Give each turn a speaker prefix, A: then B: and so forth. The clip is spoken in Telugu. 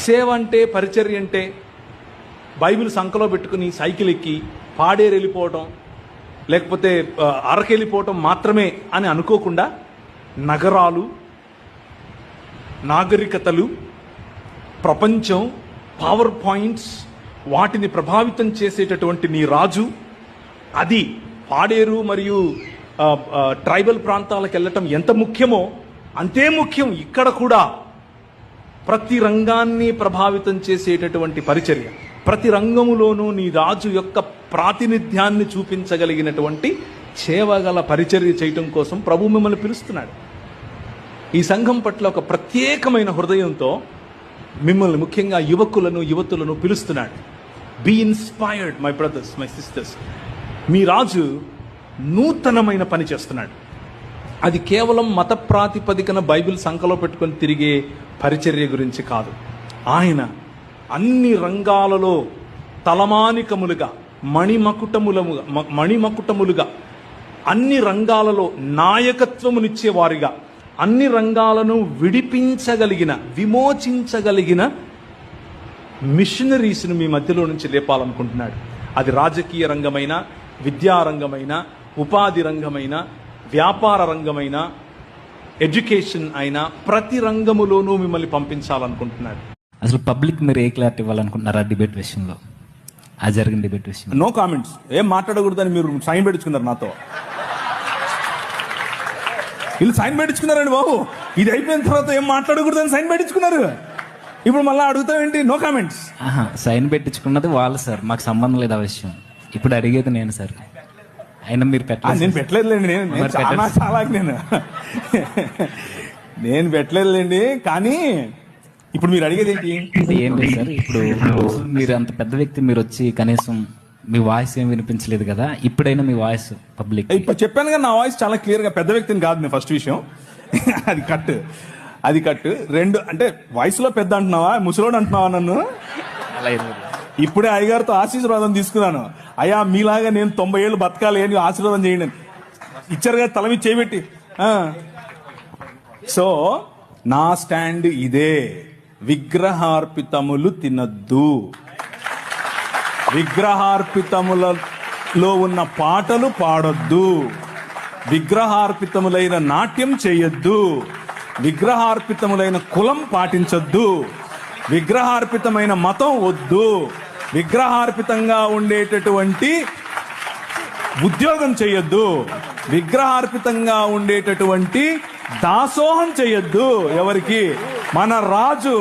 A: సేవ అంటే, పరిచర్య అంటే బైబిల్ సంకలో పెట్టుకుని సైకిల్ ఎక్కి పాడేరు వెళ్ళిపోవటం, లేకపోతే అరకెళ్ళిపోవటం మాత్రమే అని అనుకోకుండా నగరాలు, నాగరికతలు, ప్రపంచం, పవర్ పాయింట్స్, వాటిని ప్రభావితం చేసేటటువంటి నీ రాజు, అది పాడేరు మరియు ట్రైబల్ ప్రాంతాలకు వెళ్ళటం ఎంత ముఖ్యమో అంతే ముఖ్యం ఇక్కడ కూడా ప్రతి రంగాన్ని ప్రభావితం చేసేటటువంటి పరిచర్య, ప్రతి రంగములోనూ నీ రాజు యొక్క ప్రాతినిధ్యాన్ని చూపించగలిగినటువంటి సేవగల పరిచర్య చేయటం కోసం ప్రభు మిమ్మల్ని పిలుస్తున్నాడు. ఈ సంఘం పట్ల ఒక ప్రత్యేకమైన హృదయంతో మిమ్మల్ని, ముఖ్యంగా యువకులను, యువతులను పిలుస్తున్నాడు. Be inspired my brothers, my sisters. మీ రాజు నూతనమైన పని చేస్తున్నాడు. అది కేవలం మత ప్రాతిపదికన బైబిల్ సంకలో పెట్టుకొని తిరిగే పరిచర్య గురించి కాదు. ఆయన అన్ని రంగాలలో తలమానికములుగా, మణిమకుటములుగా అన్ని రంగాలలో నాయకత్వమునిచ్చేవారిగా, అన్ని రంగాలను విడిపించగలిగిన, విమోచించగలిగిన మిషనరీస్ను మీ మధ్యలో నుంచి లేపాలనుకుంటున్నాడు. అది రాజకీయ రంగమైన, విద్యారంగమైన, ఉపాధి రంగమైన, వ్యాపార రంగమైన, ఎడ్యుకేషన్ అయినా ప్రతి రంగములోనూ మిమ్మల్ని పంపించాలనుకుంటున్నాడు.
B: అసలు పబ్లిక్ మీరు ఏ క్లారిటీ ఇవ్వాలనుకుంటున్నారా డిబేట్ విషయంలో, ఆ జరిగిన డిబేట్ విషయం?
C: No comments. ఏం మాట్లాడకూడదని మీరు సైన్ పెట్టించుకున్నారు నాతో. వీళ్ళు సైన్ పెట్టించుకున్నారండి బాబు. ఇది అయిపోయిన తర్వాత ఏం మాట్లాడకూడదని సైన్ పెట్టించుకున్నారు. ఇప్పుడు మళ్ళీ అడుగుతావేంటి? No comments.
B: సైన్ పెట్టించుకున్నది వాళ్ళు సార్, మాకు సంబంధం లేదు ఆ విషయం. ఇప్పుడు అడిగేది నేను సార్. అయినా మీరు
C: నేను పెట్టలేదులేండి. నేను పెట్టలేదులేండి. కానీ ఇప్పుడు మీరు అడిగేది ఏంటి?
B: ఏం లేదు సార్. ఇప్పుడు మీరు అంత పెద్ద వ్యక్తి, మీరు వచ్చి కనీసం మీ వాయిస్ ఏం వినిపించలేదు కదా, ఇప్పుడైనా మీ వాయిస్ పబ్లిక్.
C: ఇప్పుడు చెప్పాను కదా, నా వాయిస్ చాలా క్లియర్ గా, పెద్ద వ్యక్తిని కాదు నేను. ఫస్ట్ విషయం అది కట్. రెండు అంటే వయసులో పెద్ద అంటున్నావా, ముసలోడు అంటున్నావా నన్ను? ఇప్పుడే అయ్యగారితో ఆశీర్వాదం తీసుకున్నాను. అయ్యా మీలాగా నేను 90 ఏళ్ళు బతకాలి అని ఆశీర్వాదం చేయండి ఇచ్చారు కదా, తల మీద చేయబెట్టి. సో నా స్టాండ్ ఇదే. విగ్రహార్పితములు తినద్దు, విగ్రహార్పితములలో ఉన్న పాటలు పాడొద్దు, విగ్రహార్పితములైన నాట్యం చేయొద్దు, విగ్రహార్పితములైన కులం పాటించొద్దు, విగ్రహార్పితమైన మతం వద్దు, విగ్రహార్పితంగా ఉండేటటువంటి ఉద్యోగం చేయొద్దు, విగ్రహార్పితంగా ఉండేటటువంటి దాసోహం చేయొద్దు. ఎవరికి? మన రాజు